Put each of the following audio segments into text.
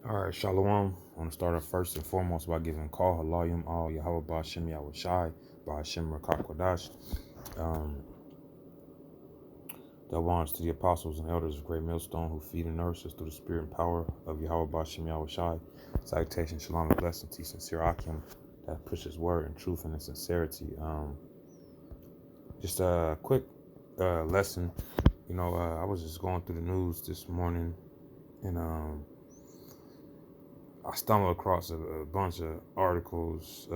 All right, Shalom. I want to start off first and foremost by giving call Halayim al Yahweh Ba'Shem Yahweh Shai Ba'Shem Rakak Kodash. That belongs to the apostles and elders of Great Millstone who feed and nourish us through the spirit and power of Yahweh Ba'Shem Yahweh Shai. Salutation, shalom, and blessing to sincere Akim that pushes word and truth and sincerity. Just a quick lesson. I was just going through the news this morning and I stumbled across a bunch of articles,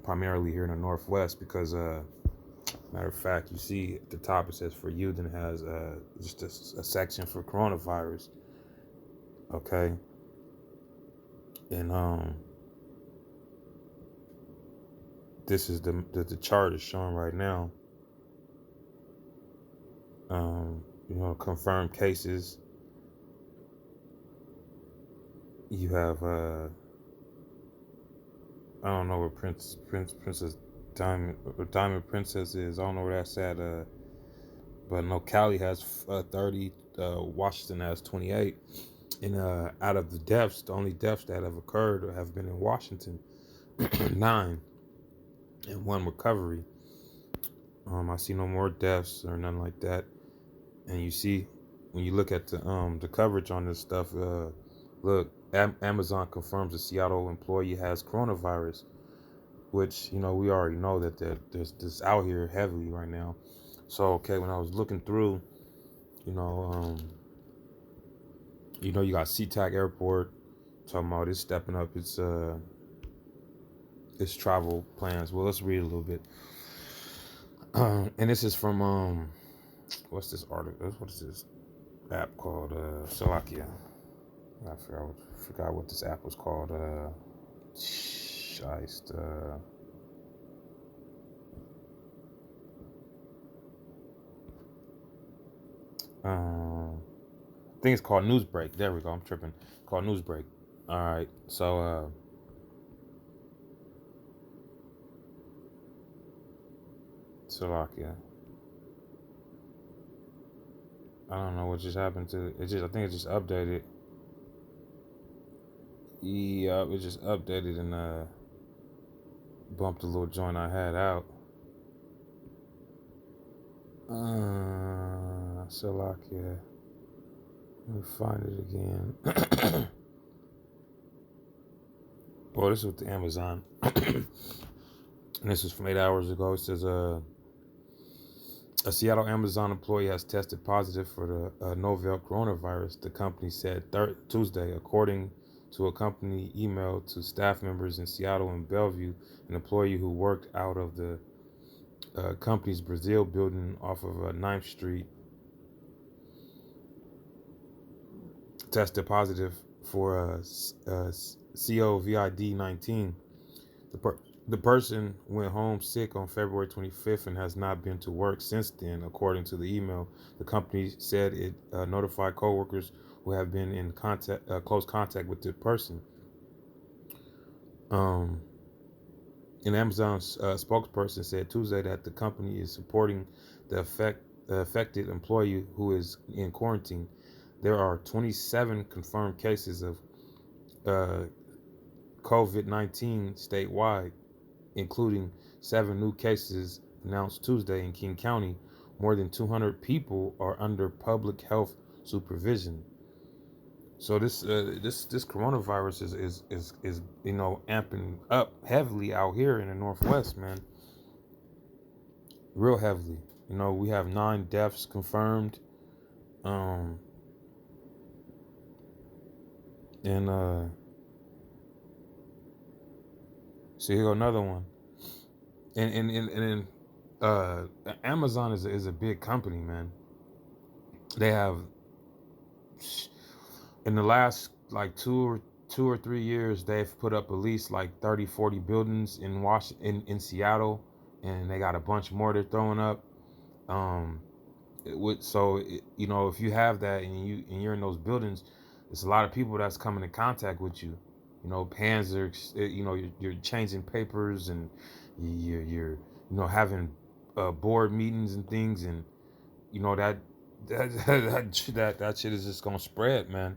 primarily here in the Northwest, because, matter of fact, you see at the top it says for you, then it has just a section for coronavirus. Okay. And this is the chart is showing right now. Confirmed cases. You have I don't know where Princess Diamond Princess is. I don't know where that's at. But no, Cali has 30. Washington has 28. And out of the deaths, the only deaths that have occurred have been in Washington, 9, and 1 recovery. I see no more deaths or nothing like that. And you see, when you look at the coverage on this stuff, look, Amazon confirms a Seattle employee has coronavirus, which, we already know that there's this out here heavily right now. So, okay, when I was looking through, you got SeaTac Airport talking about it's stepping up its travel plans. Well, let's read a little bit. And this is from what's this article? What is this app called? Slovakia. I forgot what this app was called. Scheist. I think it's called Newsbreak. There we go. I'm tripping. Called Newsbreak. All right. So Slovakia. I don't know what just happened to it. I think it just updated. Yeah, it just updated and bumped the little joint I had out. Slovakia. Let me find it again. Well, this is with the Amazon. And this was from 8 hours ago. It says a Seattle Amazon employee has tested positive for the novel coronavirus, the company said Tuesday, according to a company email to staff members in Seattle and Bellevue. An employee who worked out of the company's Brazil building off of 9th Street tested positive for COVID-19. The person went home sick on February 25th and has not been to work since then, according to the email. The company said it notified coworkers who have been in close contact with the person. An Amazon spokesperson said Tuesday that the company is supporting the affected employee who is in quarantine. There are 27 confirmed cases of COVID-19 statewide, including 7 new cases announced Tuesday in King County. More than 200 people are under public health supervision. So this coronavirus is amping up heavily out here in the Northwest, man. Real heavily. We have 9 deaths confirmed. So here go another one. And Amazon is a big company, man. They have, in the last like 2 or 3 years, they've put up at least like 30-40 buildings in in Seattle, and they got a bunch more they're throwing up. If you have that and you're in those buildings, it's a lot of people that's coming in contact with you. Hands are, you're changing papers and you're having board meetings and things, and that shit is just gonna spread, man.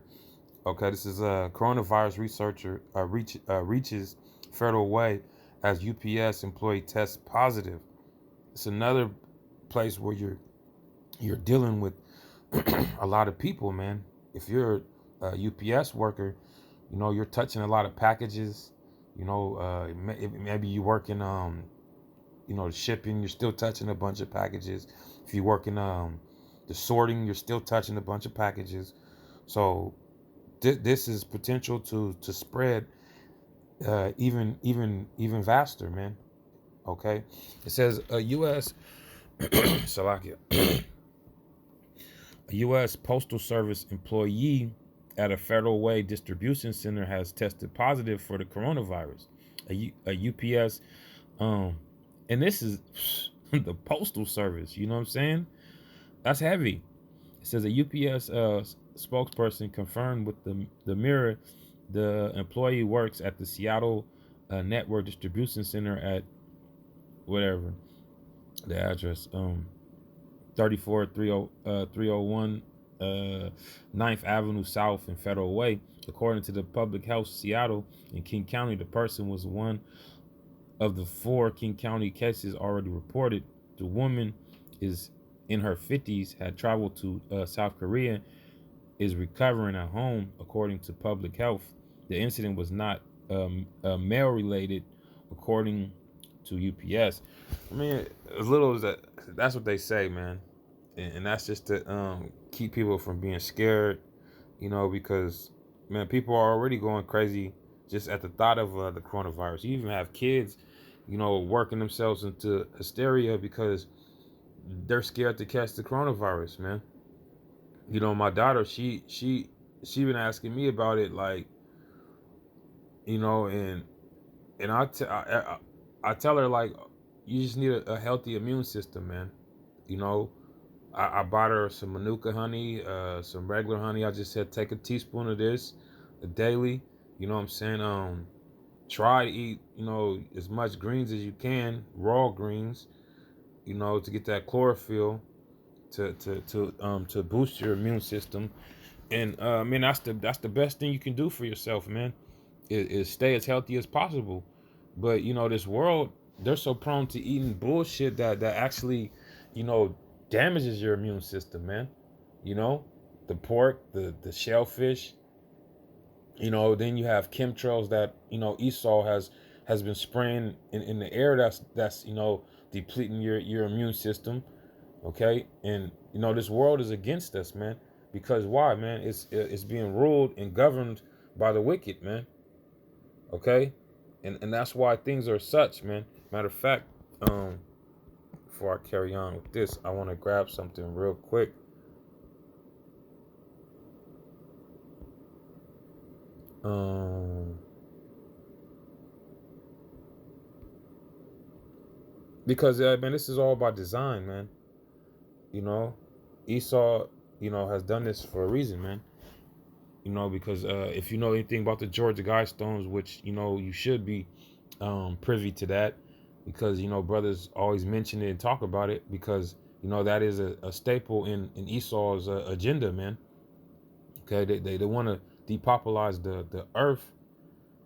Okay, this is a coronavirus researcher reaches federal way as UPS employee tests positive. It's another place where you're dealing with a lot of people, man. If you're a UPS worker, you're touching a lot of packages. Maybe you work in the shipping, you're still touching a bunch of packages. If you work in the sorting, you're still touching a bunch of packages. So this is potential to spread even faster, man. Okay, it says a U.S. Salakia, a U.S. Postal Service employee at a Federal Way distribution center has tested positive for the coronavirus. A UPS, and this is the Postal Service. You know what I'm saying? That's heavy. It says a UPS spokesperson confirmed with the Mirror the employee works at the Seattle Network Distribution Center at whatever the address 34301 9th Avenue South and Federal Way. According to the Public Health Seattle and King County, the person was one of the 4 King County cases already reported. The woman is in her 50s, had traveled to South Korea, is recovering at home, according to Public Health. The incident was not male related, according to UPS. I mean, as little as that's what they say, man, and that's just to keep people from being scared, because man, people are already going crazy just at the thought of the coronavirus. You even have kids, working themselves into hysteria because they're scared to catch the coronavirus, man. My daughter, she been asking me about it, like, and I tell her, like, you just need a healthy immune system, man. You know, I bought her some Manuka honey, some regular honey. I just said take a teaspoon of this daily. You know what I'm saying? Try to eat, as much greens as you can, raw greens, to get that chlorophyll to boost your immune system. And man, that's the best thing you can do for yourself, man. Is stay as healthy as possible. But this world, they're so prone to eating bullshit that actually, you know, damages your immune system, man. You know, the pork, the shellfish. Then you have chemtrails that Esau has been spraying in the air. That's depleting your immune system. Okay, and this world is against us, man. Because why, man? It's being ruled and governed by the wicked, man. Okay, and that's why things are such, man. Matter of fact, before I carry on with this, I want to grab something real quick. Because man, this is all by design, man. You know, Esau, has done this for a reason, man. Because if you know anything about the Georgia Guidestones, which you should be privy to that, because brothers always mention it and talk about it, because that is a staple in Esau's agenda, man. Okay, they want to depopularize the earth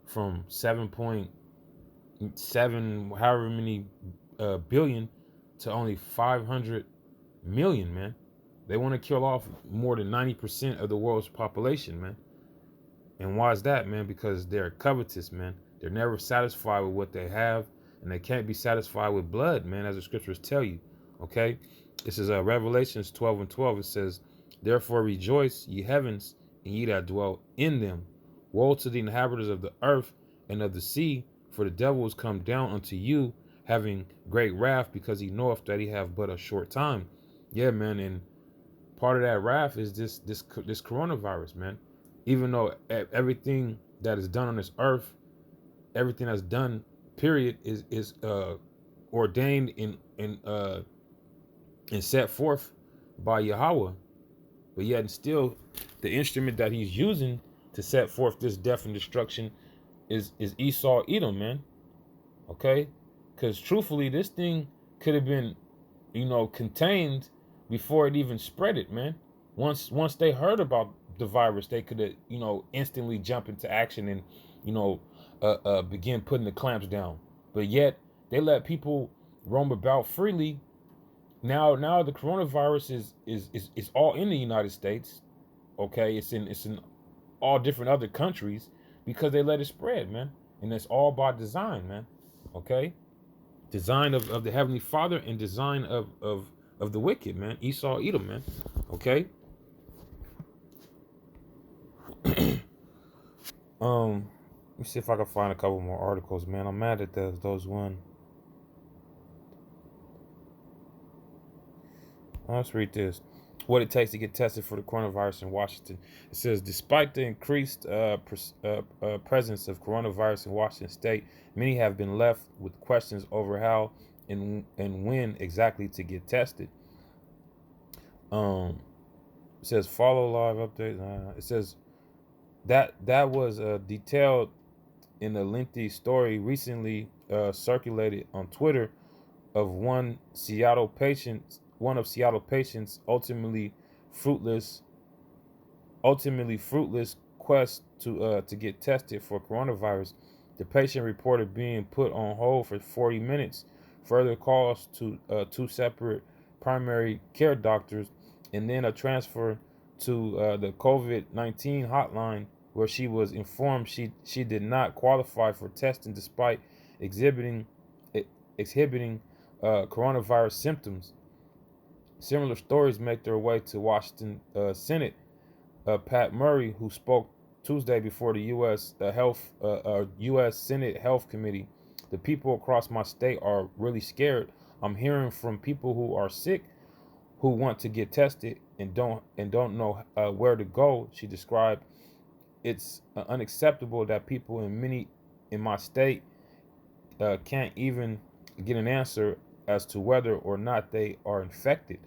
from 7.7 however many billion to only 500 million, man. They want to kill off more than 90% of the world's population, man. And why is that, man? Because they're covetous, man. They're never satisfied with what they have, and they can't be satisfied with blood, man, as the scriptures tell you. Okay? This is Revelations 12:12. It says, "Therefore rejoice, ye heavens, and ye that dwell in them. Woe to the inhabitants of the earth and of the sea, for the devil is come down unto you, having great wrath, because he knoweth that he have but a short time." Yeah, man, and part of that wrath is this coronavirus, man. Even though everything that is done on this earth, everything that's done, period, is ordained and set forth by Yahweh, but yet and still, the instrument that he's using to set forth this death and destruction is Esau Edom, man. Okay, because truthfully, this thing could have been, contained before it even spread it, man. Once they heard about the virus, they could have, instantly jump into action and, begin putting the clamps down. But yet they let people roam about freely. Now the coronavirus is all in the United States. Okay, it's in all different other countries because they let it spread, man. And that's all by design, man. Okay? Design of the Heavenly Father and design of the wicked, man. Esau, Edom, man. Okay? Let me see if I can find a couple more articles, man. I'm mad at those one. Let's read this. What it takes to get tested for the coronavirus in Washington. It says, despite the increased presence of coronavirus in Washington State, many have been left with questions over how and when exactly to get tested. It says, follow live updates. It says that was detailed in a lengthy story recently circulated on Twitter of one of Seattle patients' ultimately fruitless quest to get tested for coronavirus. The patient reported being put on hold for 40 minutes, further calls to two separate primary care doctors, and then a transfer to the COVID-19 hotline, where she was informed she did not qualify for testing despite exhibiting coronavirus symptoms. Similar stories make their way to Washington Senate. Pat Murray, who spoke Tuesday before the U.S. Senate Health Committee. The people across my state are really scared. I'm hearing from people who are sick, who want to get tested and don't know where to go. She described, it's unacceptable that people in my state can't even get an answer as to whether or not they are infected.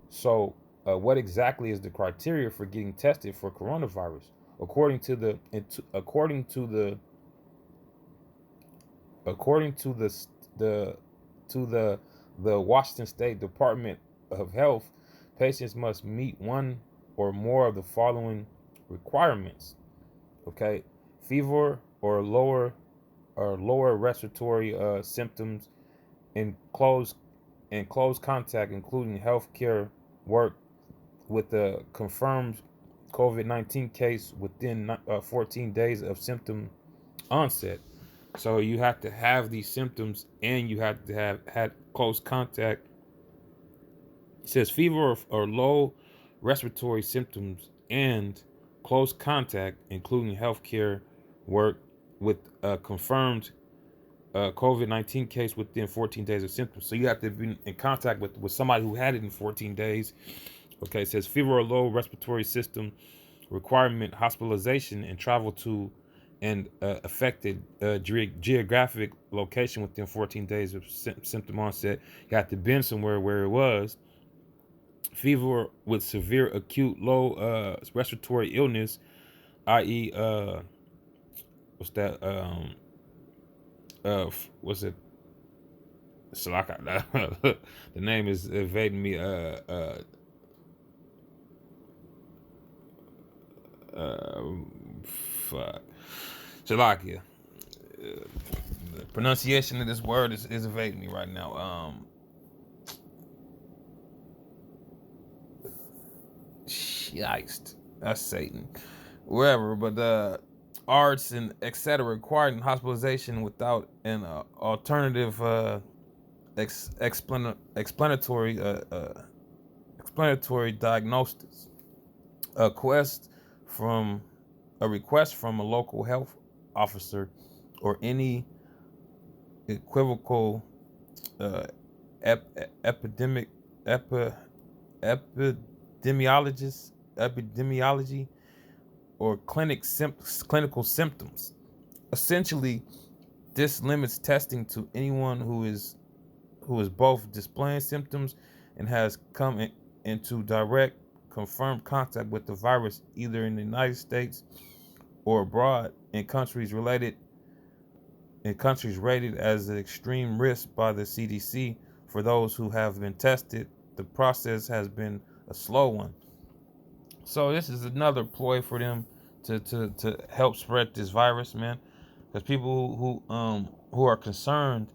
So, what exactly is the criteria for getting tested for coronavirus? According to the the to the Washington State Department of Health, patients must meet one or more of the following requirements. Okay, fever or lower respiratory symptoms in close contact, including healthcare work with a confirmed COVID-19 case within 14 days of symptom onset. So you have to have these symptoms and you have to have had close contact. It says fever or low respiratory symptoms and close contact, including healthcare work with a confirmed COVID-19 case within 14 days of symptoms. So you have to be in contact with somebody who had it in 14 days. Okay, it says fever or low respiratory system requirement, hospitalization, and travel to an affected geographic location within 14 days of symptom onset. You have to been somewhere where it was. Fever with severe acute low respiratory illness, i.e., what's that? What's it? Salaka. The name is evading me. Fuck. Shalakia. The pronunciation of this word is evading me right now. Yikes. That's Satan. Wherever, but arts and etc. requiring hospitalization without an alternative explanatory diagnosis. A request from a local health officer or any equivocal epidemiology or clinical symptoms. Essentially, this limits testing to anyone who is both displaying symptoms and has come into direct confirmed contact with the virus, either in the United States or abroad, in countries rated as an extreme risk by the CDC. For those who have been tested, the process has been a slow one. So this is another ploy for them to help spread this virus, man. Because people who are concerned,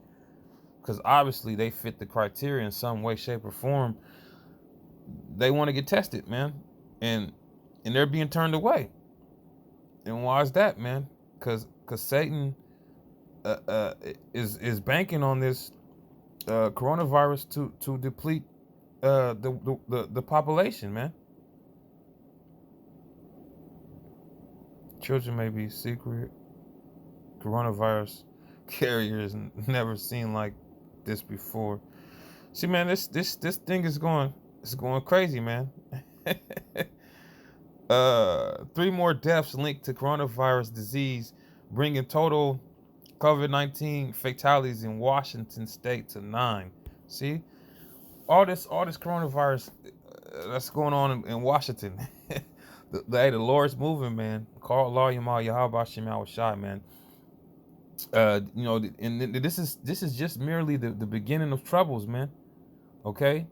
because obviously they fit the criteria in some way, shape, or form, they want to get tested, man, and they're being turned away. And why is that, man? Because Satan is banking on this coronavirus to deplete the population, man. Children may be secret coronavirus carriers never seen like this before. See, man, this thing is going crazy, man. Three more deaths linked to coronavirus disease, bringing total COVID-19 fatalities in Washington State to 9. See, all this coronavirus that's going on in Washington. The Lord's moving, man. Call Allah Yamal Yahweh Shemal Shai, man. And this is just merely the beginning of troubles, man. Okay,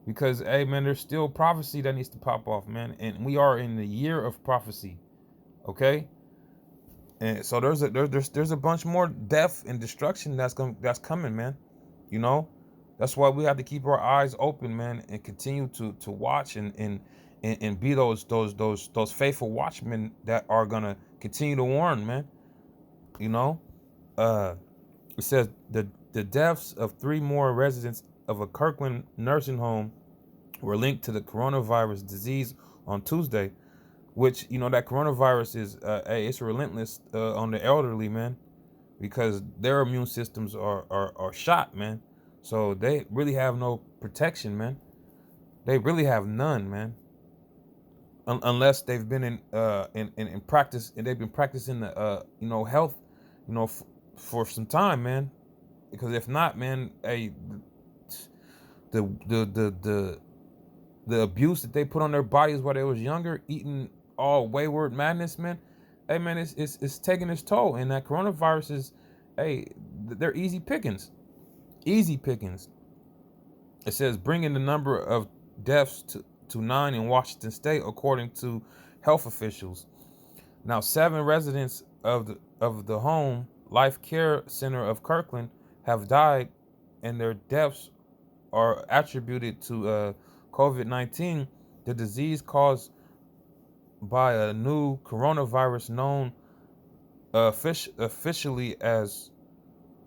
because hey, man, there's still prophecy that needs to pop off, man, and we are in the year of prophecy. Okay, and so there's a bunch more death and destruction that's coming, man. You know, that's why we have to keep our eyes open, man, and continue to watch and be those faithful watchmen that are gonna continue to warn, man. You know, it says the deaths of three more residents of a Kirkland nursing home were linked to the coronavirus disease on Tuesday, which, that coronavirus is it's relentless on the elderly, man, because their immune systems are shot, man. So they really have no protection, man. They really have none, man. Unless they've been in practice, and they've been practicing the health, for some time, man. Because if not, man, hey, the the the the the abuse that they put on their bodies while they was younger, eating all wayward madness, man. Hey, man, it's taking its toll, and that coronavirus is, hey, they're easy pickings, easy pickings. It says bringing the number of deaths to 9 in Washington State, according to health officials. Now, 7 residents of the home life care center of Kirkland have died, and their deaths are attributed to COVID-19, the disease caused by a new coronavirus known officially as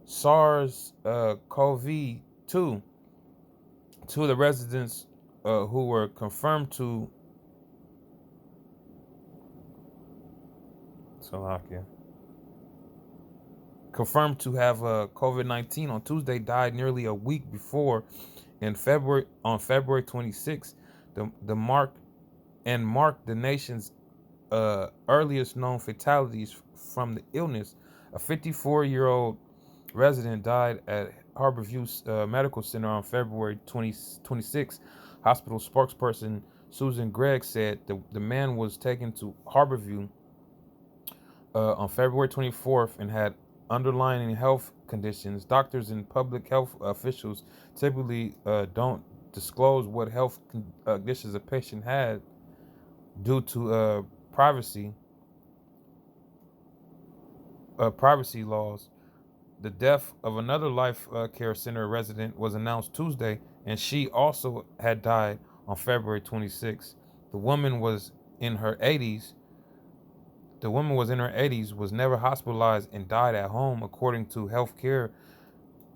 SARS-CoV-2. Two of the residents who were confirmed to have COVID-19 on Tuesday died nearly a week before. On February 26th, the marked the nation's earliest known fatalities from the illness. A 54-year-old resident died at Harborview Medical Center on February 26th. Hospital spokesperson Susan Gregg said the man was taken to Harborview on February 24th and had underlying health conditions. Doctors and public health officials typically don't disclose what health conditions a patient had due to privacy laws. The death of another life care center resident was announced Tuesday, and she also had died on February 26th. The woman was in her 80s. Was never hospitalized, and died at home, according to healthcare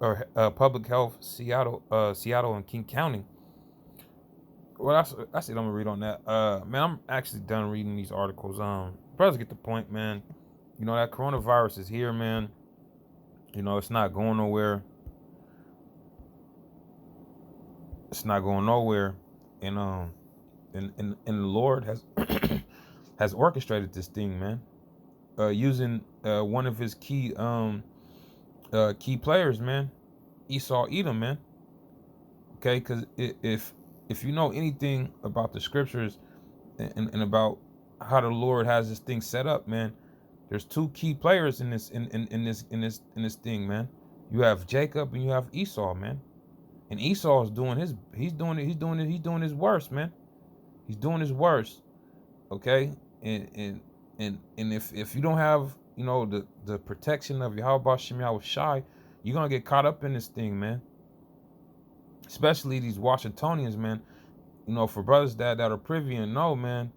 or public health Seattle and King County. Well, that's it. I'm gonna read on that. Man, I'm actually done reading these articles. Brothers get the point, man. That coronavirus is here, man. It's not going nowhere. It's not going nowhere, and the Lord has has orchestrated this thing, man. Using one of his key players, man, Esau Edom, man. Okay, because if you know anything about the scriptures and about how the Lord has this thing set up, man, there's 2 key players in this thing, man. You have Jacob and you have Esau, man. And Esau is doing his worst, man. He's doing his worst. Okay, and if you don't have, you know, the protection of Yahweh Shem Yahweh Shai, you're gonna get caught up in this thing, man. Especially these Washingtonians, man. You know, for brothers that are privy and know, man,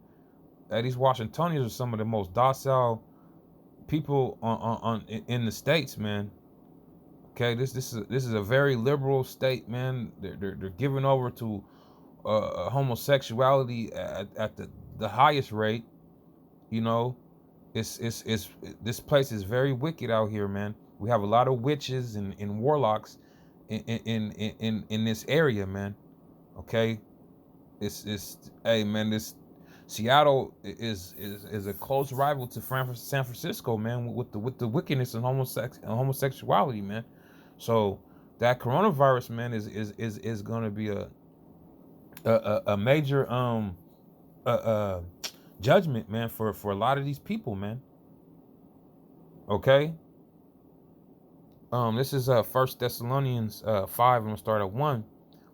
that these Washingtonians are some of the most docile people on in the states, man. Okay, this is a very liberal state, man. They're giving over to homosexuality at the highest rate. You know, it's this place is very wicked out here, man. We have a lot of witches and warlocks in this area, man. Okay, it's hey, man, this Seattle is a close rival to San Francisco, man, with the wickedness and homosexuality, man. So that coronavirus, man, is going to be a major uh, uh judgment, man, for a lot of these people, man. Okay. This is First Thessalonians 5, and we'll start at 1.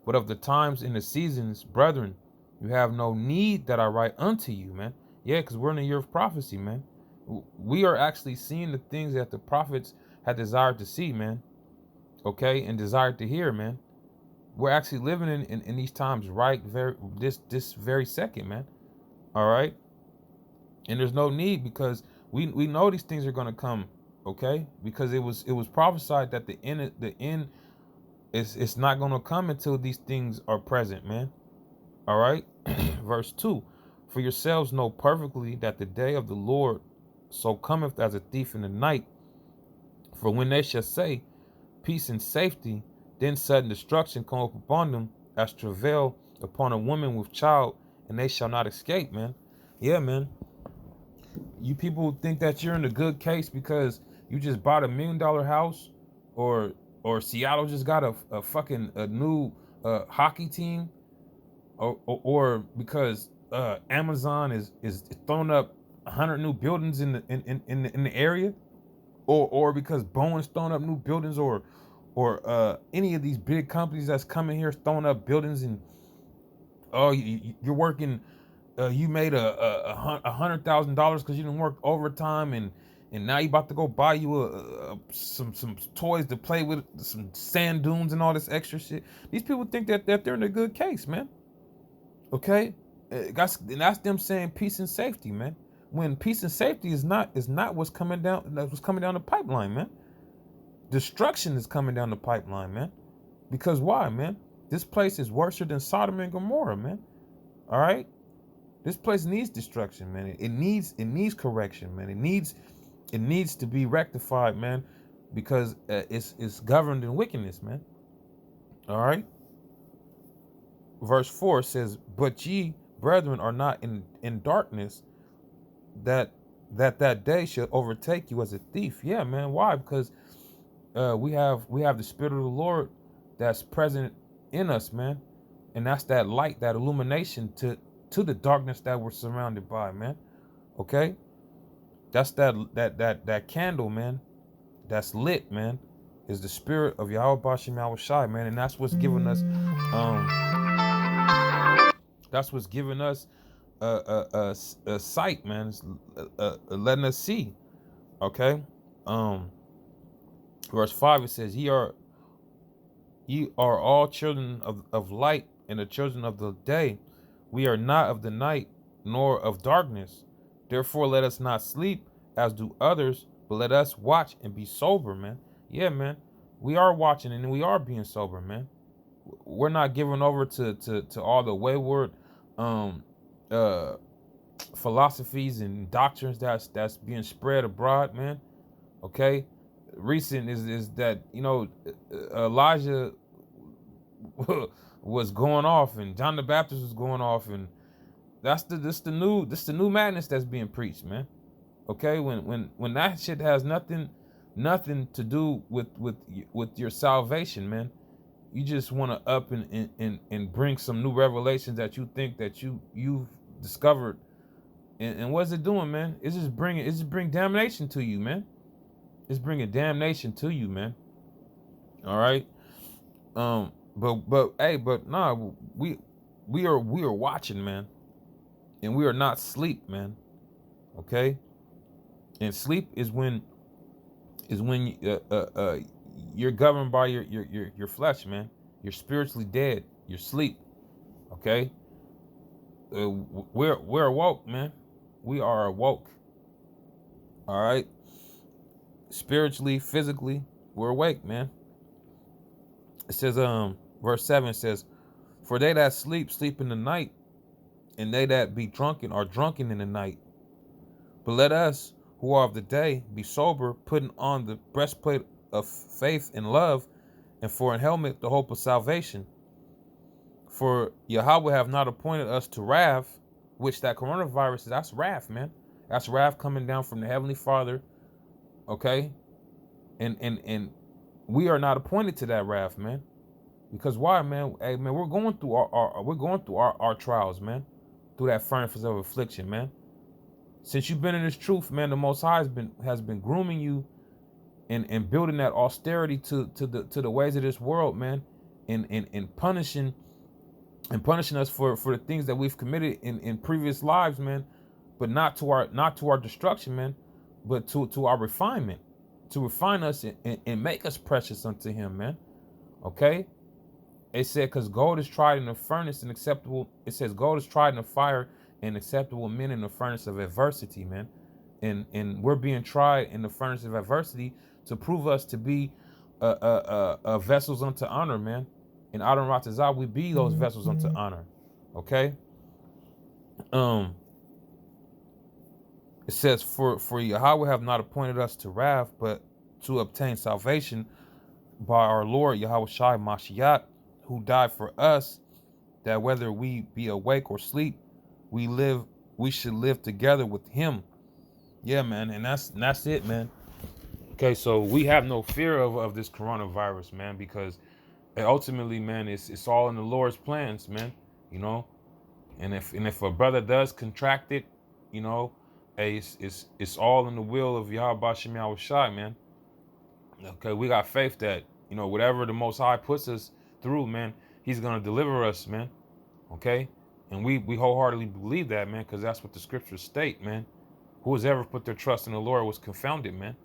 But of the times and the seasons, brethren, you have no need that I write unto you, man. Yeah, because we're in the year of prophecy, man. We are actually seeing the things that the prophets had desired to see, man. Okay, and desired to hear, man. We're actually living in these times, right? This very second, man. All right, and there's no need, because we know these things are gonna come. Okay, because it was prophesied that the end it's not gonna come until these things are present, man. All right. Verse 2. For yourselves know perfectly that the day of the Lord so cometh as a thief in the night. For when they shall say peace and safety, then sudden destruction come up upon them as travail upon a woman with child, and they shall not escape, man. Yeah, man. You people think that you're in a good case because you just bought $1 million house, or Seattle just got a fucking a new hockey team, or because Amazon is throwing up 100 new buildings in the area, or because Boeing's throwing up new buildings, or any of these big companies that's coming here throwing up buildings, and oh, you're working, you made $100,000 because you didn't work overtime, and now you about to go buy you some toys to play with, some sand dunes and all this extra shit. These people think that they're in a good case, man. Okay, that's them saying peace and safety, man. When peace and safety is not what's coming down. That's what's coming down the pipeline, man. Destruction is coming down the pipeline, man. Because why, man? This place is worse than Sodom and Gomorrah, man. All right, this place needs destruction, man. It needs correction, man. It needs to be rectified, man, because it's governed in wickedness, man. All right. Verse 4 says, "But ye, brethren, are not in darkness, that that day shall overtake you as a thief." Yeah, man. Why? Because we have the Spirit of the Lord that's present in us, man, and that's that light, that illumination to the darkness that we're surrounded by, man. Okay, that's that candle, man, that's lit, man, is the Spirit of Yahweh Bashim Yahweh Shai, man, and that's what's giving us a sight, man. It's letting us see. Okay. Um, Verse 5, it says, ye are all children of light and the children of the day. We are not of the night nor of darkness. Therefore let us not sleep as do others, but let us watch and be sober, man. Yeah, man. We are watching and we are being sober, man. We're not giving over to all the wayward um uh philosophies and doctrines that's being spread abroad, man. Okay. Recent is that, you know, Elijah was going off, and John the Baptist was going off, and this the new madness that's being preached, man. Okay, when that shit has nothing to do with your salvation, man. You just want to up and bring some new revelations that you think that you've discovered, and what's it doing, man? It's just bring damnation to you, man. It's bringing damnation to you, man. All right. But hey, but nah, we are watching, man. and we are not sleep, man. Okay, and sleep is when you're governed by your flesh, man. You're spiritually dead. You're sleep. Okay, we're awoke, man. We are awoke. All right, spiritually, physically, we're awake, man. It says, verse 7 says, "For they that sleep, sleep in the night, and they that be drunken are drunken in the night. But let us who are of the day be sober, putting on the breastplate of faith and love, and for an helmet the hope of salvation. For Yahweh have not appointed us to wrath," which that coronavirus is. That's wrath, man. That's wrath coming down from the Heavenly Father. Okay, and we are not appointed to that wrath, man. Because why, man? Hey, man, we're going through our trials, man, through that furnace of affliction, man. Since you've been in this truth, man, the Most High has been grooming you and building that austerity to the ways of this world, man, and punishing us for the things that we've committed in previous lives, man, but not to our destruction, man, but to our refinement, to refine us and make us precious unto Him, man. Okay. It said, because gold is tried in the furnace and acceptable. It says gold is tried in the fire and acceptable men in the furnace of adversity, man. And we're being tried in the furnace of adversity to prove us to be vessels unto honor, man. In Adam Ratazah, we be those vessels unto honor. Okay. It says, for Yahweh have not appointed us to wrath, but to obtain salvation by our Lord Yahweh Shai Mashiach, who died for us, that whether we be awake or sleep, we should live together with Him. Yeah, man, and that's it, man. Okay, so we have no fear of this coronavirus, man, because ultimately, man, it's all in the Lord's plans, man. You know, and if a brother does contract it, you know, hey, it's all in the will of Yahweh Shem Yahweh Shai, man. Okay, we got faith that, you know, whatever the Most High puts us through, man, He's gonna deliver us, man. Okay, and we wholeheartedly believe that, man, because that's what the scriptures state, man. Who has ever put their trust in the Lord was confounded, man.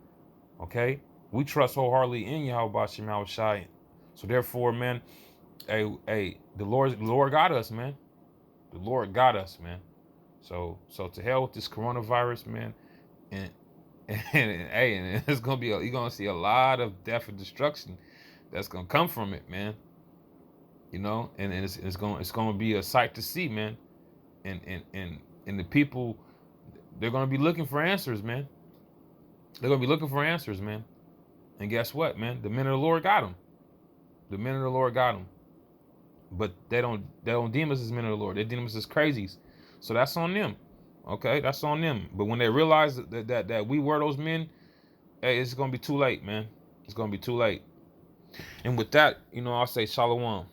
Okay, we trust wholeheartedly in Yahweh Shema Shai. So therefore, man, the Lord got us, man. The Lord got us, man. So to hell with this coronavirus, man, and and it's gonna be you're gonna see a lot of death and destruction that's gonna come from it, man. You know, and it's gonna be a sight to see, man. And the people, they're gonna be looking for answers, man. They're gonna be looking for answers, man. And guess what, man? The men of the Lord got them. The men of the Lord got them. But they don't deem us as men of the Lord. They deem us as crazies. So that's on them. Okay, that's on them. But when they realize that we were those men, hey, it's gonna be too late, man. It's gonna be too late. And with that, you know, I'll say shalom.